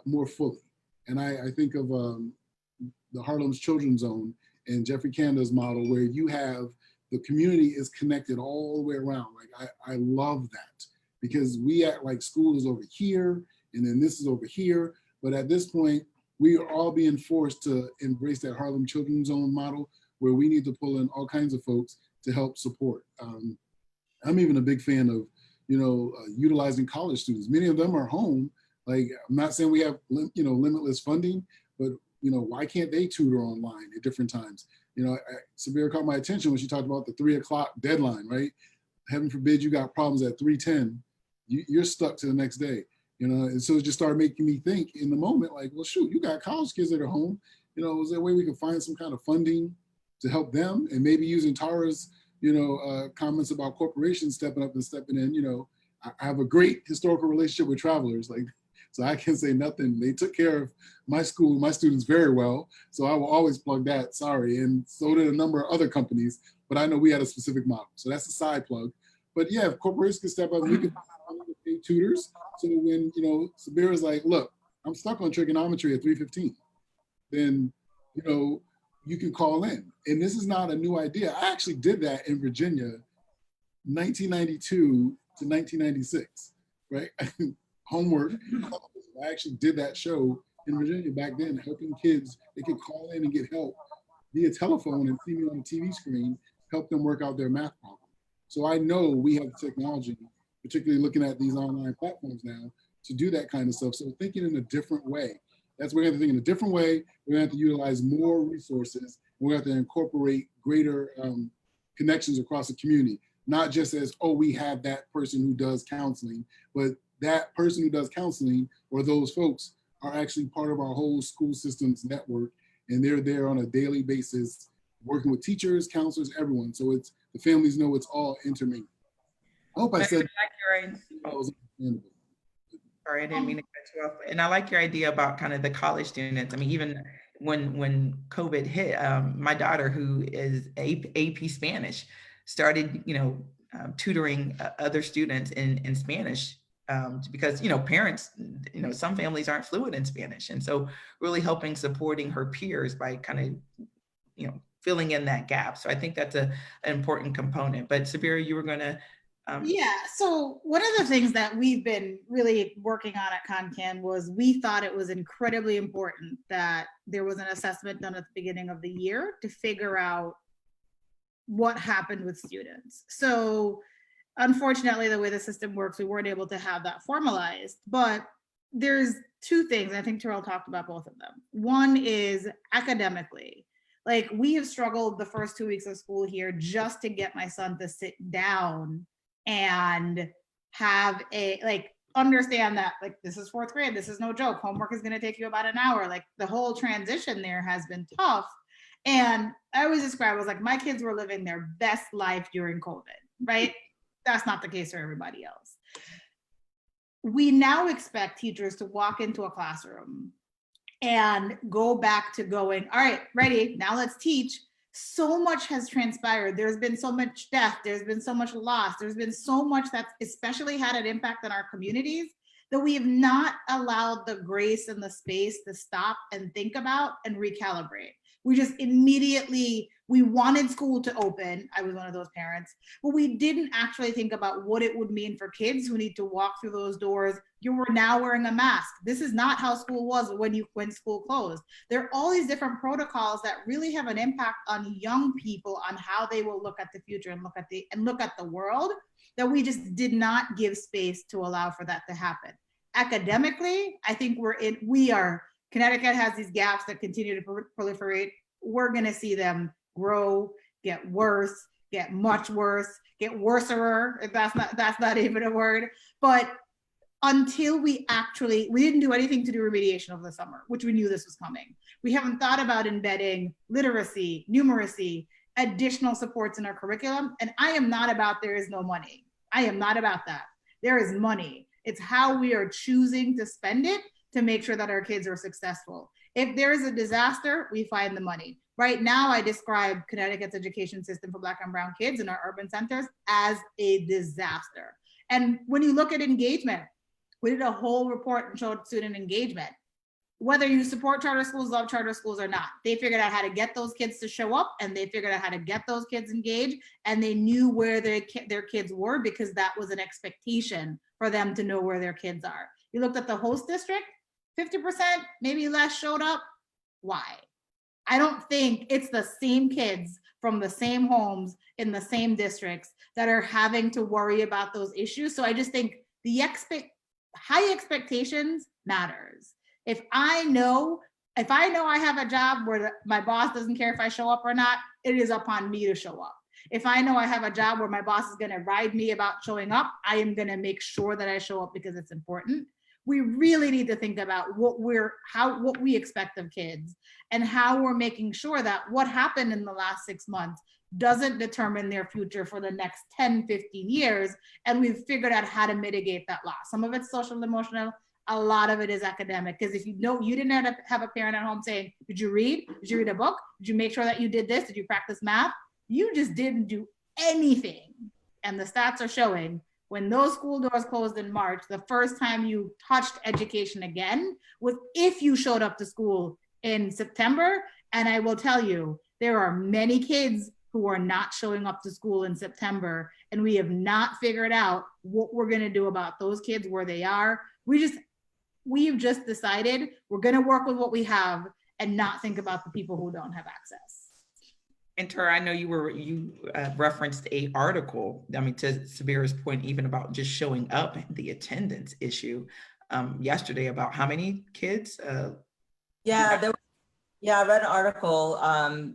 more fully. And I think of the Harlem's Children's Zone and Jeffrey Kanda's model, where you have the community is connected all the way around. Like I love that, because we act like school is over here and then this is over here. But at this point, we are all being forced to embrace that Harlem Children's Zone model, where we need to pull in all kinds of folks to help support. I'm even a big fan of, utilizing college students. Many of them are home. Like, I'm not saying we have, limitless funding, but, why can't they tutor online at different times? Sabira caught my attention when she talked about the 3 o'clock deadline, right? Heaven forbid you got problems at 3:10, you're stuck to the next day, and so it just started making me think in the moment, like, well, shoot, you got college kids that are home, is there a way we can find some kind of funding to help them? And maybe using Tara's, comments about corporations stepping up and stepping in, I have a great historical relationship with Travelers, like, so I can say nothing. They took care of my school, my students very well. So I will always plug that, sorry. And so did a number of other companies, but I know we had a specific model. So that's a side plug. But yeah, if corporations can step up, we can pay tutors. So when, Sabira's like, look, I'm stuck on trigonometry at 3:15, then, you can call in. And this is not a new idea. I actually did that in Virginia, 1992 to 1996, right? Homework. I actually did that show in Virginia back then, helping kids. They could call in and get help via telephone and see me on the TV screen, help them work out their math problem. So I know we have the technology, particularly looking at these online platforms now, to do that kind of stuff. So thinking in a different way. That's what we're going to think in a different way. We're going to have to utilize more resources. We're going to have to incorporate greater connections across the community, not just as, oh, we have that person who does counseling, but that person who does counseling or those folks are actually part of our whole school systems network. And they're there on a daily basis, working with teachers, counselors, everyone. So it's, the families know it's all intermingled. I hope I said that was understandable. Sorry, I didn't mean to cut you off. And I like your idea about kind of the college students. I mean, even when COVID hit, my daughter, who is AP Spanish, started, tutoring other students in Spanish, because, parents, some families aren't fluent in Spanish. And so really supporting her peers by kind of, filling in that gap. So I think that's an important component. But Sabira, you were going to yeah, so one of the things that we've been really working on at ConCan was we thought it was incredibly important that there was an assessment done at the beginning of the year to figure out what happened with students. So unfortunately, the way the system works, we weren't able to have that formalized, but there's two things. I think Terrell talked about both of them. One is academically. Like, we have struggled the first 2 weeks of school here just to get my son to sit down and have understand that, like, this is 4th grade, this is no joke, homework is going to take you about an hour. Like, the whole transition there has been tough. And I always describe it as like my kids were living their best life during COVID, right? That's not the case for everybody else. we now expect teachers to walk into a classroom and go back to going, all right, ready, now let's teach. So much has transpired. There's been so much death. There's been so much loss. There's been so much that's especially had an impact on our communities that we have not allowed the grace and the space to stop and think about and recalibrate. We just immediately, we wanted school to open. I was one of those parents, but we didn't actually think about what it would mean for kids who need to walk through those doors. You were now wearing a mask. This is not how school was when school closed. There are all these different protocols that really have an impact on young people on how they will look at the future and look at the world, that we just did not give space to allow for that to happen. Academically, I think Connecticut has these gaps that continue to proliferate. We're gonna see them grow, get worse, get much worse, get worser, if that's not even a word. But until we didn't do anything to do remediation over the summer, which we knew this was coming. We haven't thought about embedding literacy, numeracy, additional supports in our curriculum. And I am not about there is no money. I am not about that. There is money. It's how we are choosing to spend it to make sure that our kids are successful. If there is a disaster, we find the money. Right now, I describe Connecticut's education system for Black and Brown kids in our urban centers as a disaster. And when you look at engagement, we did a whole report and showed student engagement. Whether you support charter schools, love charter schools or not, they figured out how to get those kids to show up, and they figured out how to get those kids engaged, and they knew where their kids were because that was an expectation for them to know where their kids are. You looked at the host district, 50%, maybe less showed up. Why? I don't think it's the same kids from the same homes in the same districts that are having to worry about those issues. So I just think the high expectations matters. If I know I have a job where my boss doesn't care if I show up or not, it is upon me to show up. If I know I have a job where my boss is gonna ride me about showing up, I am gonna make sure that I show up because it's important. We really need to think about what we expect of kids and how we're making sure that what happened in the last 6 months doesn't determine their future for the next 10, 15 years. And we've figured out how to mitigate that loss. Some of it's social, emotional, a lot of it is academic. Because if you know you didn't have a parent at home saying, did you read? Did you read a book? Did you make sure that you did this? Did you practice math? You just didn't do anything. And the stats are showing when those school doors closed in March, the first time you touched education again was if you showed up to school in September. And I will tell you, there are many kids who are not showing up to school in September, and we have not figured out what we're gonna do about those kids, where they are. We've just decided we're gonna work with what we have and not think about the people who don't have access. And Tara, I know you referenced a article, I mean, to Sabira's point, even about just showing up, the attendance issue yesterday about how many kids? I read an article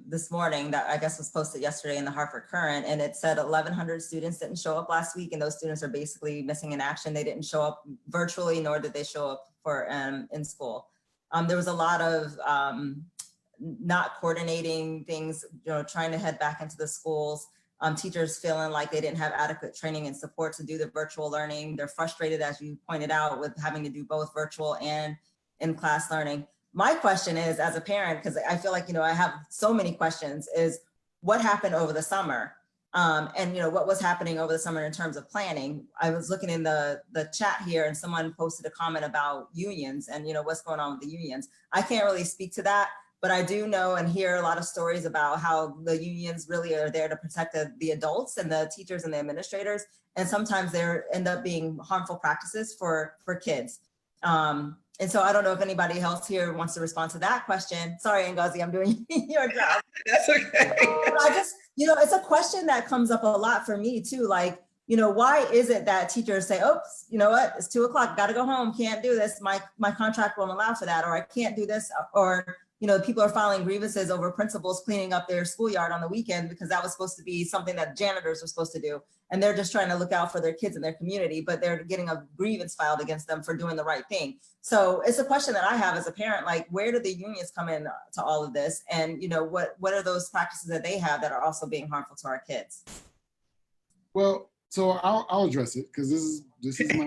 this morning that I guess was posted yesterday in the Hartford Courant, and it said 1,100 students didn't show up last week, and those students are basically missing in action. They didn't show up virtually, nor did they show up for in school. There was a lot of not coordinating things, trying to head back into the schools. Teachers feeling like they didn't have adequate training and support to do the virtual learning. They're frustrated, as you pointed out, with having to do both virtual and in-class learning. My question is, as a parent, because I feel like, I have so many questions, is what happened over the summer? And what was happening over the summer in terms of planning. I was looking in the chat here, and someone posted a comment about unions and what's going on with the unions. I can't really speak to that, but I do know and hear a lot of stories about how the unions really are there to protect the adults and the teachers and the administrators. And sometimes they end up being harmful practices for kids. And so I don't know if anybody else here wants to respond to that question. Sorry, Ngozi, I'm doing your job. That's okay. I just, it's a question that comes up a lot for me too. Like, why is it that teachers say, oops, you know what, it's 2 o'clock, gotta go home, can't do this. My contract won't allow for that, or I can't do this, or people are filing grievances over principals cleaning up their schoolyard on the weekend because that was supposed to be something that janitors were supposed to do. And they're just trying to look out for their kids and their community, but they're getting a grievance filed against them for doing the right thing. So it's a question that I have as a parent, like, where do the unions come in to all of this? And what are those practices that they have that are also being harmful to our kids? Well, so I'll address it, because this is my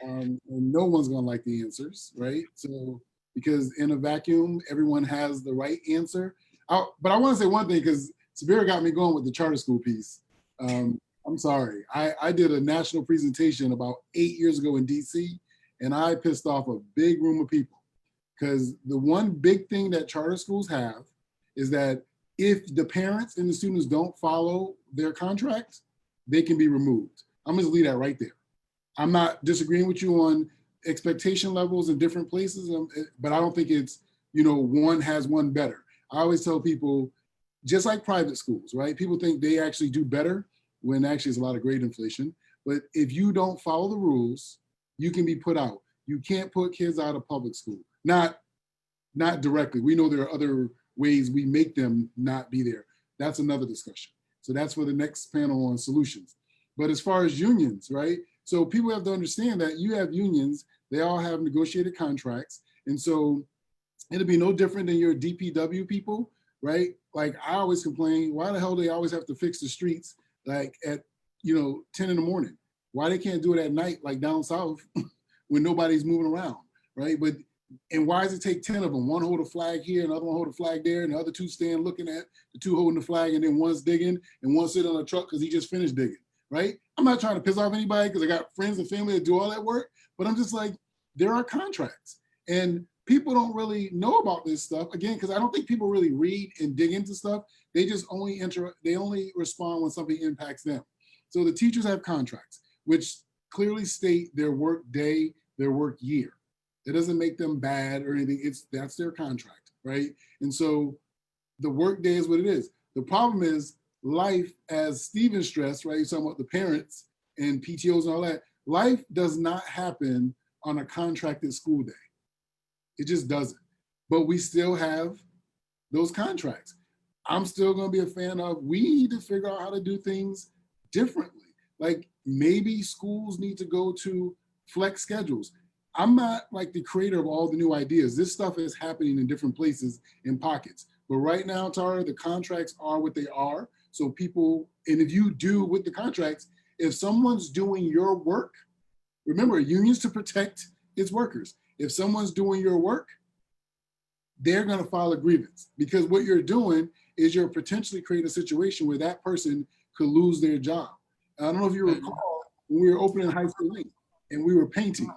And no one's gonna like the answers, right? So, because in a vacuum, everyone has the right answer. But I wanna say one thing, because Sabira got me going with the charter school piece. I'm sorry, I did a national presentation about 8 years ago in DC, and I pissed off a big room of people. Because the one big thing that charter schools have is that if the parents and the students don't follow their contracts, they can be removed. I'm gonna leave that right there. I'm not disagreeing with you on expectation levels in different places, but I don't think it's, one has one better. I always tell people, just like private schools, right? People think they actually do better when actually it's a lot of grade inflation. But if you don't follow the rules, you can be put out. You can't put kids out of public school. Not directly. We know there are other ways we make them not be there. That's another discussion. So that's for the next panel on solutions. But as far as unions, right? So people have to understand that you have unions, they all have negotiated contracts. And so it'll be no different than your DPW people, right? Like I always complain, why the hell do they always have to fix the streets like at 10 in the morning? Why they can't do it at night like down south when nobody's moving around, right? And why does it take 10 of them? One hold a flag here, another one hold a flag there, and the other two stand looking at the two holding the flag, and then one's digging and one sitting on a truck because he just finished digging, right? I'm not trying to piss off anybody because I got friends and family that do all that work, but I'm just like, there are contracts. And people don't really know about this stuff, again, because I don't think people really read and dig into stuff. They just only respond when something impacts them. So the teachers have contracts, which clearly state their work day, their work year. It doesn't make them bad or anything. That's their contract, right? And so the work day is what it is. The problem is life, as Stephen stressed, right? You're talking about the parents and PTOs and all that. Life does not happen on a contracted school day. It just doesn't. But we still have those contracts. I'm still going to be a fan of, we need to figure out how to do things differently. Like maybe schools need to go to flex schedules. I'm not like the creator of all the new ideas. This stuff is happening in different places in pockets. But right now, Tara, the contracts are what they are. So people, and if you do with the contracts, if someone's doing your work, remember, unions to protect its workers. If someone's doing your work, they're going to file a grievance, because what you're doing is you're potentially creating a situation where that person could lose their job. I don't know if you recall when we were opening High School Link and we were painting,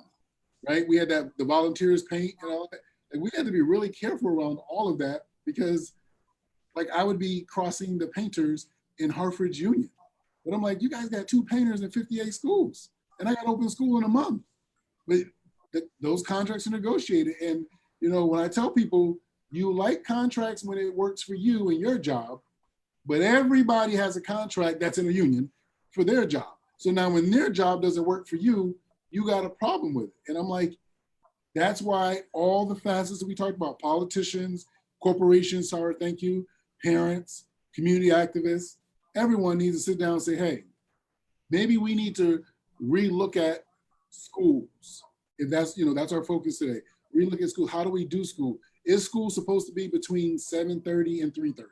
right? We had the volunteers paint and all that. And we had to be really careful around all of that, because like I would be crossing the painters in Hartford's union. But I'm like, you guys got 2 painters in 58 schools and I got open school in a month. But those contracts are negotiated. And when I tell people, you like contracts when it works for you and your job, but everybody has a contract that's in a union for their job. So now when their job doesn't work for you, you got a problem with it. And I'm like, that's why all the facets that we talked about, politicians, corporations, sorry, thank you, parents, community activists, everyone needs to sit down and say, hey, maybe we need to relook at schools. If that's our focus today. Relook at school. How do we do school? Is school supposed to be between 7:30 and 3:30?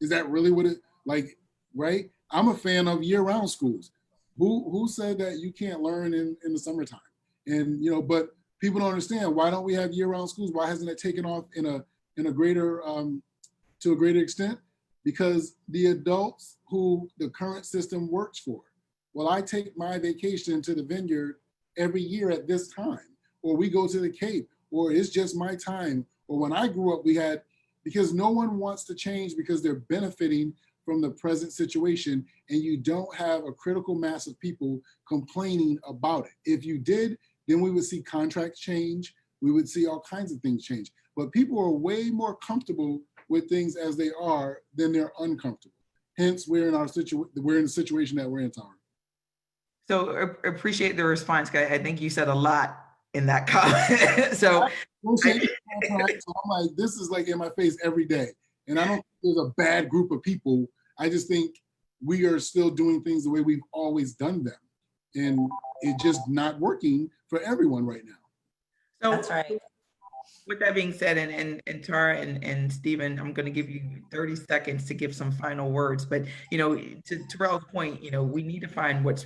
Is that really what it like, right? I'm a fan of year-round schools. Who said that you can't learn in the summertime? And but people don't understand, why don't we have year-round schools? Why hasn't it taken off in a greater to a greater extent? Because the adults who the current system works for. Well, I take my vacation to the vineyard every year at this time, or we go to the Cape, or it's just my time. Or when I grew up, we had, because no one wants to change because they're benefiting from the present situation, and you don't have a critical mass of people complaining about it. If you did, then we would see contracts change. We would see all kinds of things change. But people are way more comfortable with things as they are than they're uncomfortable. Hence, we're in the situation that we're in, Tara. So appreciate the response, guys. I think you said a lot in that comment. So I'm like, this is like in my face every day. And I don't think there's a bad group of people. I just think we are still doing things the way we've always done them. And it's just not working for everyone right now. So That's right. With that being said, and Tara and Stephen, I'm going to give you 30 seconds to give some final words. But to Terrell's point, we need to find what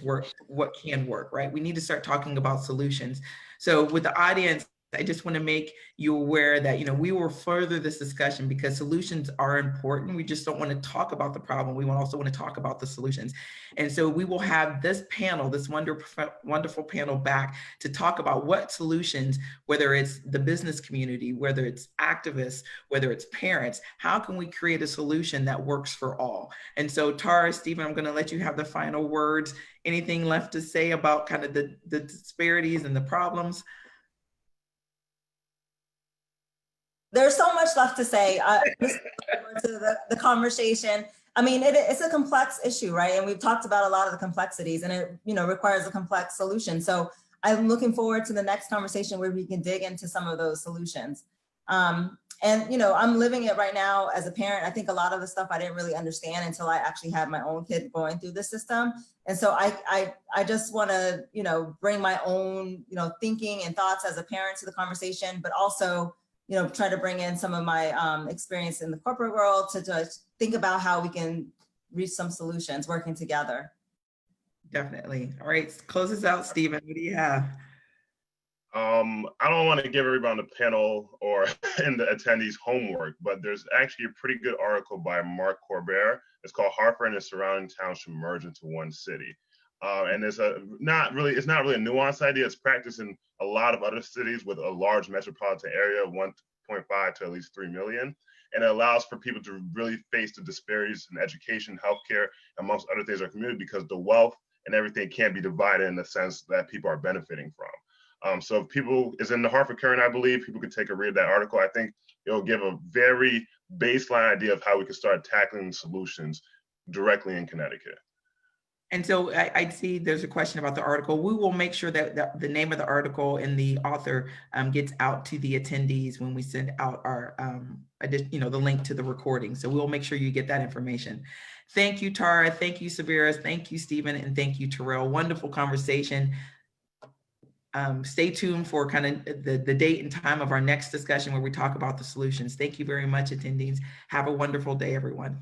can work, right? We need to start talking about solutions. So with the audience, I just want to make you aware that we will further this discussion because solutions are important. We just don't want to talk about the problem. We also want to talk about the solutions. And so we will have this panel, this wonderful panel back to talk about what solutions, whether it's the business community, whether it's activists, whether it's parents, how can we create a solution that works for all? And so Tara, Stephen, I'm going to let you have the final words. Anything left to say about kind of the disparities and the problems? There's so much left to say. Just to the conversation. I mean, it's a complex issue, right? And we've talked about a lot of the complexities, and it requires a complex solution. So I'm looking forward to the next conversation where we can dig into some of those solutions. And I'm living it right now as a parent. I think a lot of the stuff I didn't really understand until I actually had my own kid going through the system. And so I just want to bring my own thinking and thoughts as a parent to the conversation, but also try to bring in some of my experience in the corporate world to just think about how we can reach some solutions working together. Definitely. All right, close us out, Stephen. What do you have? I don't want to give everybody on the panel or in the attendees homework, but there's actually a pretty good article by Mark Corbett. It's called Hartford and its surrounding towns should merge into one city. And it's not really a nuanced idea. It's practiced in a lot of other cities with a large metropolitan area, 1.5 to at least 3 million. And it allows for people to really face the disparities in education, healthcare, amongst other things in our community, because the wealth and everything can't be divided in the sense that people are benefiting from. So if people is in the Hartford Courant, I believe people could take a read of that article. I think it'll give a very baseline idea of how we can start tackling solutions directly in Connecticut. And so I see there's a question about the article. We will make sure that the name of the article and the author gets out to the attendees when we send out our, the link to the recording. So we'll make sure you get that information. Thank you, Tara. Thank you, Sabiras. Thank you, Stephen. And thank you, Terrell. Wonderful conversation. Stay tuned for kind of the date and time of our next discussion where we talk about the solutions. Thank you very much, attendees. Have a wonderful day, everyone.